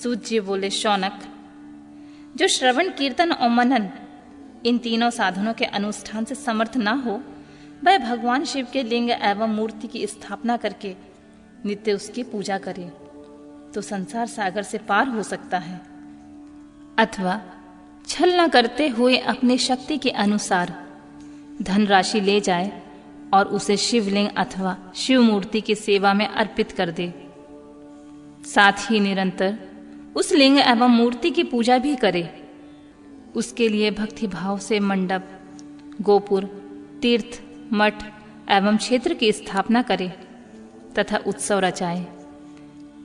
सूत जी बोले, शौनक, जो श्रवण, कीर्तन और मनन इन तीनों साधनों के अनुष्ठान से समर्थ ना हो, वह भगवान शिव के लिंग एवं मूर्ति की स्थापना करके नित्य उसकी पूजा करे तो संसार सागर से पार हो सकता है, अथवा छल न करते हुए अपनी शक्ति के अनुसार धनराशि ले जाए और उसे शिवलिंग अथवा शिव मूर्ति की सेवा में अर्पित कर दे। साथ ही निरंतर उस लिंग एवं मूर्ति की पूजा भी करे। उसके लिए भक्ति भाव से मंडप, गोपुर, तीर्थ, मठ एवं क्षेत्र की स्थापना करे तथा उत्सव रचाए।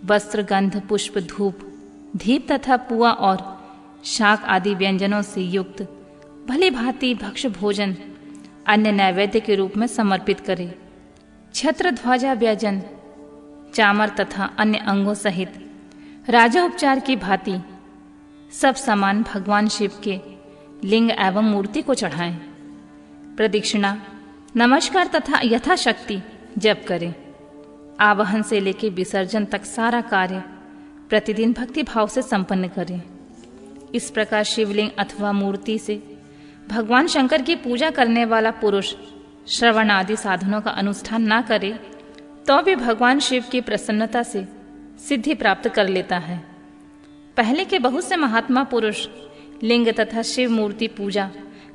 वस्त्र, गंध, पुष्प, धूप, दीप तथा पुआ और शाक आदि व्यंजनों से युक्त भली भांति भक्ष्य भोजन अन्य नैवेद्य के रूप में समर्पित करे। छत्र, ध्वजा, व्यंजन, चामर तथा अन्य अंगों सहित राजा उपचार की भांति सब सामान भगवान शिव के लिंग एवं मूर्ति को चढ़ाएं। प्रदक्षिणा, नमस्कार तथा यथाशक्ति जप करें। आवाहन से लेकर विसर्जन तक सारा कार्य प्रतिदिन भक्ति भाव से संपन्न करें। इस प्रकार शिवलिंग अथवा मूर्ति से भगवान शंकर की पूजा करने वाला पुरुष श्रवण आदि साधनों का अनुष्ठान ना करे तो भी भगवान शिव की प्रसन्नता से सिद्धि प्राप्त कर लेता है। पहले के बहुत से महात्मा पुरुष लिंग तथा शिव मूर्ति पूजा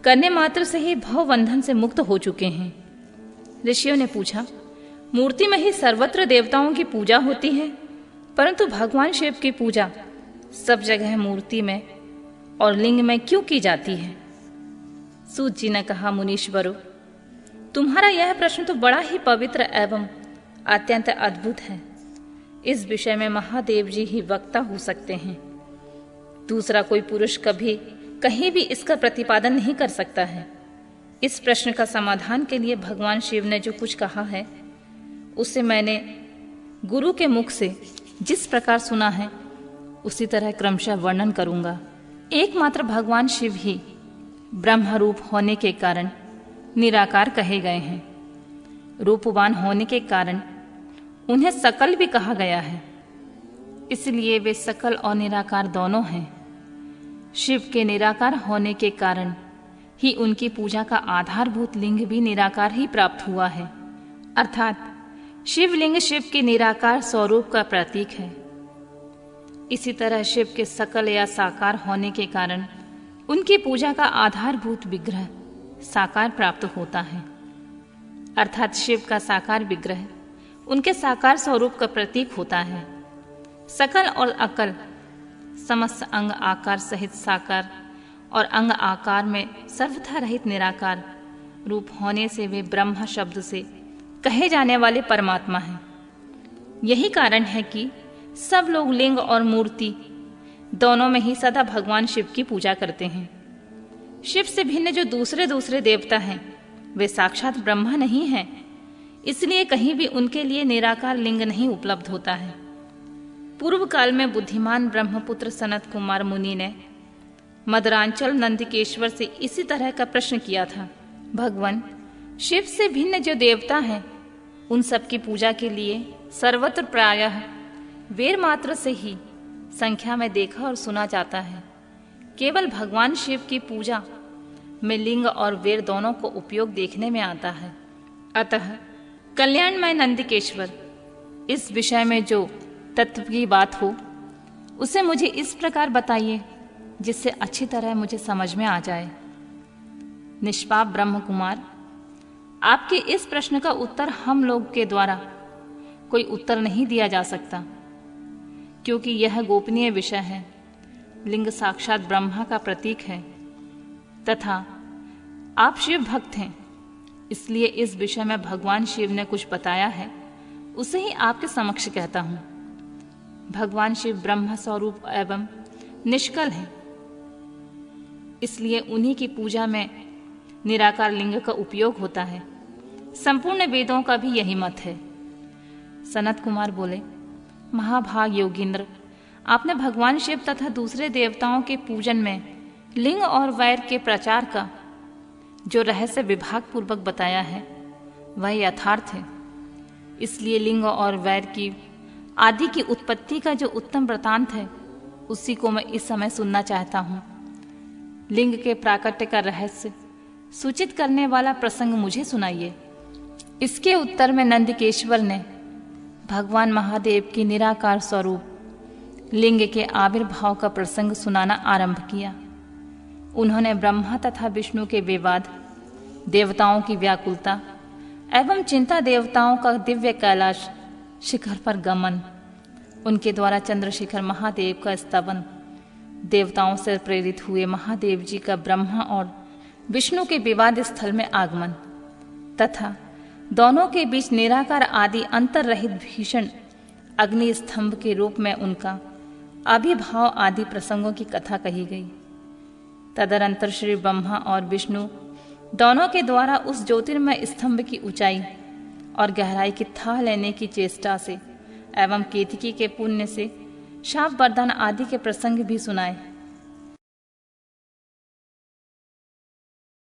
करने मात्र से ही भव बंधन से मुक्त हो चुके हैं। ऋषियों ने पूछा, मूर्ति में ही सर्वत्र देवताओं की पूजा होती है, परंतु भगवान शिव की पूजा सब जगह मूर्ति में और लिंग में क्यों की जाती है? सूत जी ने कहा, मुनीश्वरों, तुम्हारा यह प्रश्न तो बड़ा ही पवित्र एवं अत्यंत अद्भुत है। इस विषय में महादेव जी ही वक्ता हो सकते हैं। दूसरा कोई पुरुष कभी कहीं भी इसका प्रतिपादन नहीं कर सकता है। इस प्रश्न का समाधान के लिए भगवान शिव ने जो कुछ कहा है उसे मैंने गुरु के मुख से जिस प्रकार सुना है उसी तरह क्रमशः वर्णन करूंगा। एकमात्र भगवान शिव ही ब्रह्म रूप होने के कारण निराकार कहे गए हैं। रूपवान होने के कारण उन्हें सकल भी कहा गया है, इसलिए वे सकल और निराकार दोनों हैं। शिव के निराकार होने के कारण ही उनकी पूजा का आधारभूत लिंग भी निराकार ही प्राप्त हुआ है, अर्थात शिवलिंग शिव के निराकार स्वरूप का प्रतीक है। इसी तरह शिव के सकल या साकार होने के कारण उनकी पूजा का आधारभूत विग्रह साकार प्राप्त होता है, अर्थात शिव का साकार विग्रह उनके साकार स्वरूप का प्रतीक होता है। सकल और अकल समस्त अंग आकार सहित साकार और अंग आकार में सर्वथा रहित निराकार रूप होने से वे ब्रह्म शब्द से कहे जाने वाले परमात्मा हैं। यही कारण है कि सब लोग लिंग और मूर्ति दोनों में ही सदा भगवान शिव की पूजा करते हैं। शिव से भिन्न जो दूसरे देवता हैं वे साक्षात ब्रह्मा नहीं हैं, इसलिए कहीं भी उनके लिए निराकार लिंग नहीं उपलब्ध होता है। पूर्व काल में बुद्धिमान ब्रह्मपुत्र सनत कुमार मुनि ने मदरांचल नंदिकेश्वर से इसी तरह का प्रश्न किया था। भगवान शिव से भिन्न जो देवता हैं उन सब की पूजा के लिए सर्वत्र प्रायः वेर मात्र से ही संख्या में देखा और सुना जाता है। केवल भगवान शिव की पूजा में लिंग और वेर दोनों को उपयोग देखने में आता है। अतः कल्याणमय नंदिकेश्वर, इस विषय में जो तत्व की बात हो उसे मुझे इस प्रकार बताइए जिससे अच्छी तरह मुझे समझ में आ जाए। निष्पाप ब्रह्म कुमार, आपके इस प्रश्न का उत्तर हम लोग के द्वारा कोई उत्तर नहीं दिया जा सकता, क्योंकि यह गोपनीय विषय है। लिंग साक्षात ब्रह्मा का प्रतीक है तथा आप शिव भक्त हैं, इसलिए इस विषय में भगवान शिव ने कुछ बताया है उसे ही आपके समक्ष कहता हूं। भगवान शिव ब्रह्म स्वरूप एवं निष्कल हैं, इसलिए उन्हीं की पूजा में निराकार लिंग का उपयोग होता है। संपूर्ण वेदों का भी यही मत है। सनत कुमार बोले, महाभाग योगींद्र, आपने भगवान शिव तथा दूसरे देवताओं के पूजन में लिंग और वैर के प्रचार का जो रहस्य विभाग पूर्वक बताया है वह यथार्थ है। इसलिए लिंग और वैर की आदि की उत्पत्ति का जो उत्तम वृतांत है उसी को मैं इस समय सुनना चाहता हूँ। लिंग के प्राकट्य का रहस्य सूचित करने वाला प्रसंग मुझे सुनाइए। इसके उत्तर में नंदकेश्वर ने भगवान महादेव के निराकार स्वरूप लिंग के आविर्भाव का प्रसंग सुनाना आरंभ किया। उन्होंने ब्रह्मा तथा विष्णु के विवाद, देवताओं की व्याकुलता एवं चिंता, देवताओं का दिव्य कैलाश शिखर पर गमन, उनके द्वारा चंद्रशेखर महादेव का स्तवन, देवताओं से प्रेरित हुए महादेव जी का ब्रह्मा और विष्णु के विवाद स्थल में आगमन तथा दोनों के बीच निराकार आदि अंतर रहित भीषण अग्नि स्तंभ के रूप में उनका आविर्भाव आदि प्रसंगों की कथा कही गई। तदनंतर श्री ब्रह्मा और विष्णु दोनों के द्वारा उस ज्योतिर्मय स्तंभ की ऊंचाई और गहराई की थाह लेने की चेष्टा से एवं केतकी के पुण्य से शाप वरदान आदि के प्रसंग भी सुनाए।